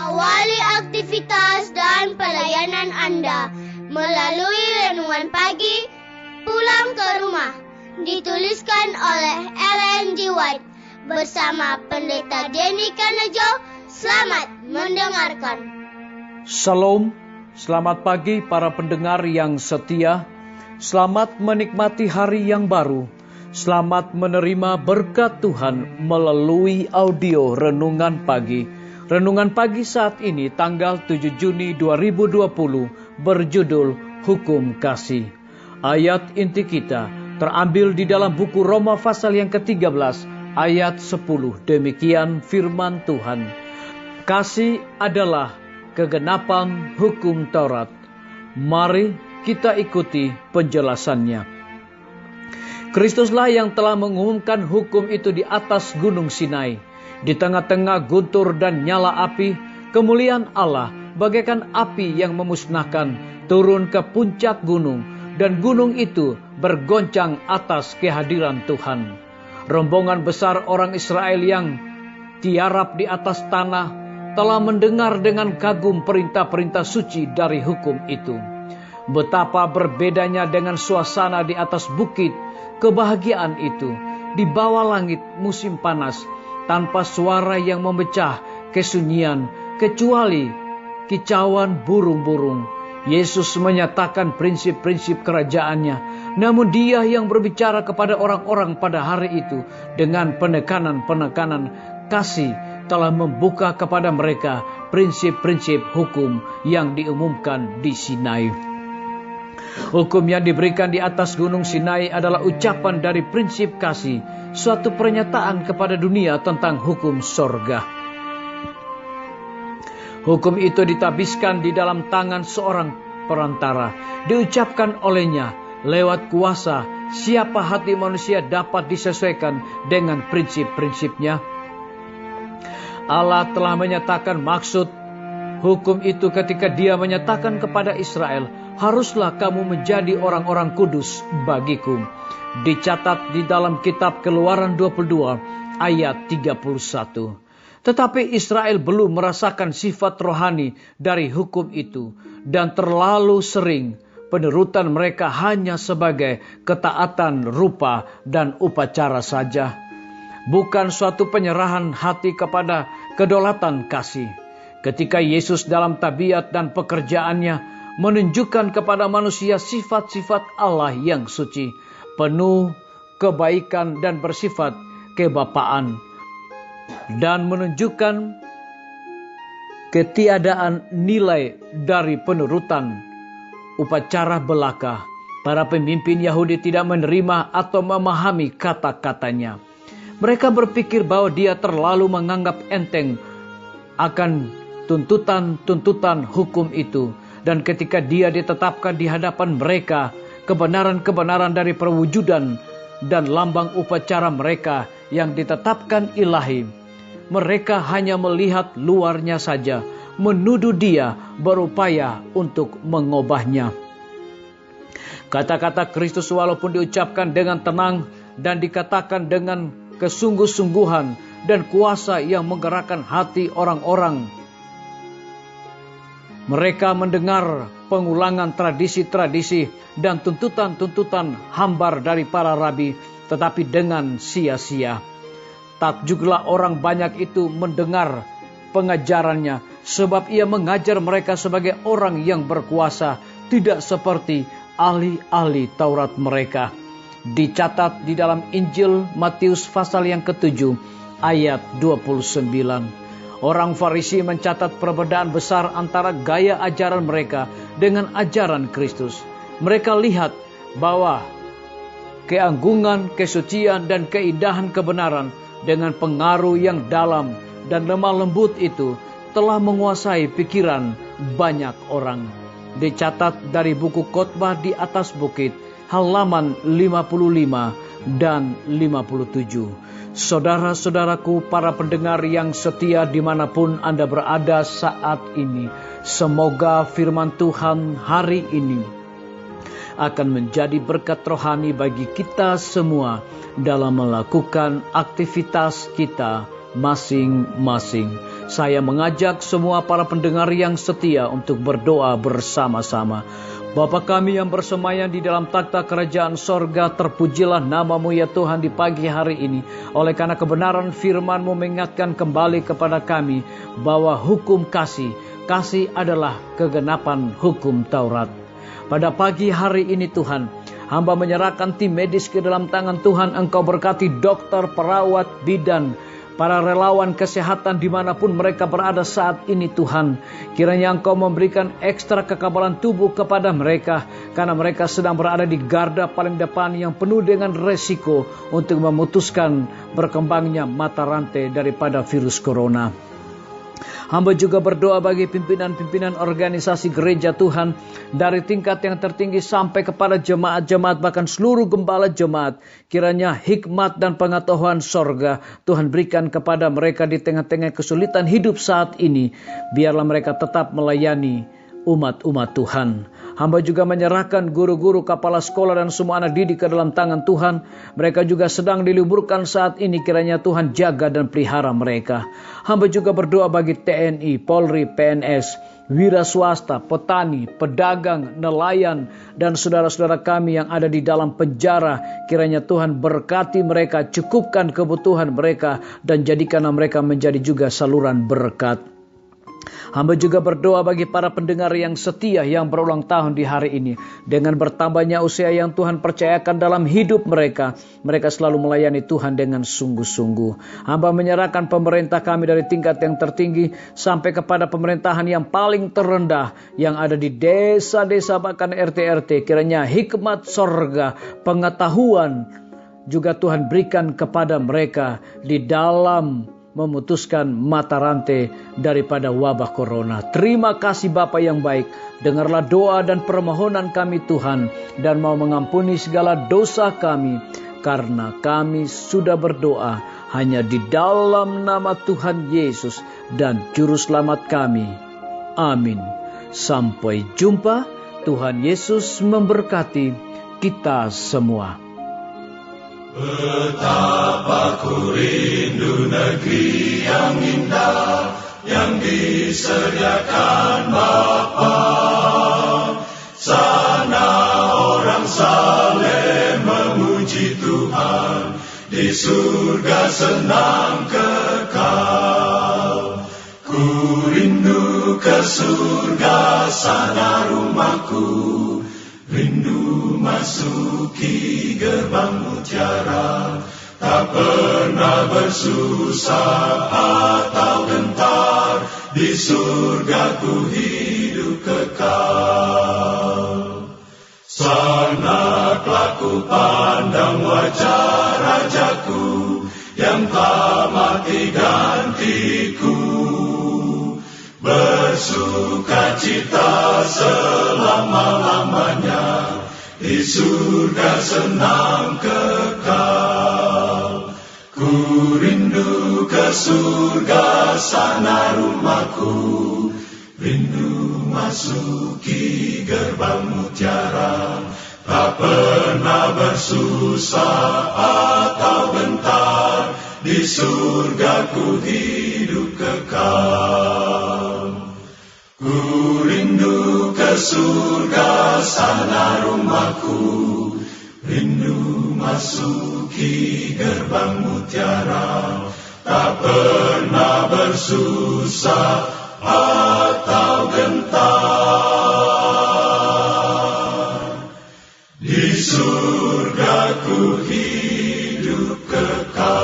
Awali aktivitas dan pelayanan Anda melalui renungan pagi Pulang ke Rumah, dituliskan oleh Ellen G. White bersama Pendeta Denny Kanejo. Selamat mendengarkan. Shalom, selamat pagi para pendengar yang setia. Selamat menikmati hari yang baru. Selamat menerima berkat Tuhan melalui audio Renungan Pagi. Renungan Pagi saat ini tanggal 7 Juni 2020 berjudul Hukum Kasih. Ayat inti kita terambil di dalam buku Roma pasal yang ke-13 ayat 10. Demikian firman Tuhan. Kasih adalah kegenapan hukum Taurat. Mari kita ikuti penjelasannya. Kristuslah yang telah mengumumkan hukum itu di atas gunung Sinai. Di tengah-tengah guntur dan nyala api, kemuliaan Allah bagaikan api yang memusnahkan turun ke puncak gunung, dan gunung itu bergoncang atas kehadiran Tuhan. Rombongan besar orang Israel yang tiarap di atas tanah telah mendengar dengan kagum perintah-perintah suci dari hukum itu. Betapa berbedanya dengan suasana di atas bukit kebahagiaan itu, di bawah langit musim panas, tanpa suara yang memecah kesunyian, kecuali kicauan burung-burung. Yesus menyatakan prinsip-prinsip kerajaannya, namun Dia yang berbicara kepada orang-orang pada hari itu dengan penekanan-penekanan kasih telah membuka kepada mereka prinsip-prinsip hukum yang diumumkan di Sinai. Hukum yang diberikan di atas gunung Sinai adalah ucapan dari prinsip kasih, suatu pernyataan kepada dunia tentang hukum sorga. Hukum itu ditabiskan di dalam tangan seorang perantara, diucapkan olehnya lewat kuasa siapa hati manusia dapat disesuaikan dengan prinsip-prinsipnya. Allah telah menyatakan maksud hukum itu ketika Dia menyatakan kepada Israel, haruslah kamu menjadi orang-orang kudus bagiku. Dicatat di dalam kitab Keluaran 22 ayat 31. Tetapi Israel belum merasakan sifat rohani dari hukum itu, dan terlalu sering penurutan mereka hanya sebagai ketaatan rupa dan upacara saja, bukan suatu penyerahan hati kepada kedaulatan kasih. Ketika Yesus dalam tabiat dan pekerjaannya menunjukkan kepada manusia sifat-sifat Allah yang suci, penuh kebaikan dan bersifat kebapaan, dan menunjukkan ketiadaan nilai dari penurutan upacara belaka, para pemimpin Yahudi tidak menerima atau memahami kata-katanya. Mereka berpikir bahwa Dia terlalu menganggap enteng akan tuntutan-tuntutan hukum itu, dan ketika Dia ditetapkan di hadapan mereka, kebenaran-kebenaran dari perwujudan dan lambang upacara mereka yang ditetapkan ilahi, mereka hanya melihat luarnya saja, menuduh Dia, berupaya untuk mengubahnya. Kata-kata Kristus walaupun diucapkan dengan tenang dan dikatakan dengan kesungguh-sungguhan dan kuasa yang menggerakkan hati orang-orang, mereka mendengar pengulangan tradisi-tradisi dan tuntutan-tuntutan hambar dari para rabi, tetapi dengan sia-sia. Takjublah orang banyak itu mendengar pengajarannya, sebab Ia mengajar mereka sebagai orang yang berkuasa, tidak seperti ahli-ahli Taurat mereka. Dicatat di dalam Injil Matius pasal yang ke-7 ayat 29. Orang Farisi mencatat perbedaan besar antara gaya ajaran mereka dengan ajaran Kristus. Mereka lihat bahwa keanggungan, kesucian, dan keindahan kebenaran dengan pengaruh yang dalam dan lemah lembut itu telah menguasai pikiran banyak orang. Dicatat dari buku Khotbah di atas Bukit, halaman 55 dan 57. Saudara-saudaraku, para pendengar yang setia dimanapun Anda berada saat ini, semoga firman Tuhan hari ini akan menjadi berkat rohani bagi kita semua dalam melakukan aktivitas kita masing-masing. saya mengajak semua para pendengar yang setia untuk berdoa bersama-sama. Bapa kami yang bersemayam di dalam takhta kerajaan sorga, terpujilah nama-Mu ya Tuhan di pagi hari ini. Oleh karena kebenaran firman-Mu mengingatkan kembali kepada kami bahwa hukum kasih adalah kegenapan hukum Taurat. Pada pagi hari ini Tuhan, hamba menyerahkan tim medis ke dalam tangan Tuhan. Engkau berkati dokter, perawat, bidan, para relawan kesehatan dimanapun mereka berada saat ini Tuhan. Kiranya Engkau memberikan ekstra kekebalan tubuh kepada mereka, karena mereka sedang berada di garda paling depan yang penuh dengan resiko untuk memutuskan berkembangnya mata rantai daripada virus corona. Hamba juga berdoa bagi pimpinan-pimpinan organisasi gereja Tuhan, dari tingkat yang tertinggi sampai kepada jemaat-jemaat, bahkan seluruh gembala jemaat. Kiranya hikmat dan pengetahuan sorga Tuhan berikan kepada mereka di tengah-tengah kesulitan hidup saat ini. Biarlah mereka tetap melayani umat-umat Tuhan. Hamba juga menyerahkan guru-guru, kepala sekolah dan semua anak didik ke dalam tangan Tuhan. Mereka juga sedang diliburkan saat ini. Kiranya Tuhan jaga dan pelihara mereka. Hamba juga berdoa bagi TNI, Polri, PNS, wira swasta, petani, pedagang, nelayan, dan saudara-saudara kami yang ada di dalam penjara. Kiranya Tuhan berkati mereka, cukupkan kebutuhan mereka, dan jadikanlah mereka menjadi juga saluran berkat. Hamba juga berdoa bagi para pendengar yang setia yang berulang tahun di hari ini. Dengan bertambahnya usia yang Tuhan percayakan dalam hidup mereka, mereka selalu melayani Tuhan dengan sungguh-sungguh. Hamba menyerahkan pemerintah kami dari tingkat yang tertinggi sampai kepada pemerintahan yang paling terendah, yang ada di desa-desa bahkan RT-RT. Kiranya hikmat sorga, pengetahuan juga Tuhan berikan kepada mereka di dalam memutuskan mata rantai daripada wabah corona. Terima kasih Bapa yang baik. Dengarlah doa dan permohonan kami Tuhan, dan mau mengampuni segala dosa kami, karena kami sudah berdoa hanya di dalam nama Tuhan Yesus dan Juru Selamat kami. Amin. Sampai jumpa. Tuhan Yesus memberkati kita semua. Betapa ku rindu negeri yang indah yang disediakan Bapa. Sana orang saleh memuji Tuhan, di surga senang kekal. Ku rindu ke surga, sana rumahku. Rindu masuki gerbang mutiara, tak pernah bersusah atau gentar, di surga ku hidup kekal. Sana kelak pandang wajah Rajaku, yang tak mati gantiku. Bersukacita selama-lamanya, di surga senang kekal. Ku rindu ke surga, sana rumahku. Rindu masuki gerbang mutiara, tak pernah bersusah atau gentar, di surga ku hidup kekal. Ku rindu ke surga, sana rumahku. Rindu masuki gerbang mutiara, tak pernah bersusah atau gentar, di surga ku hidup kekal.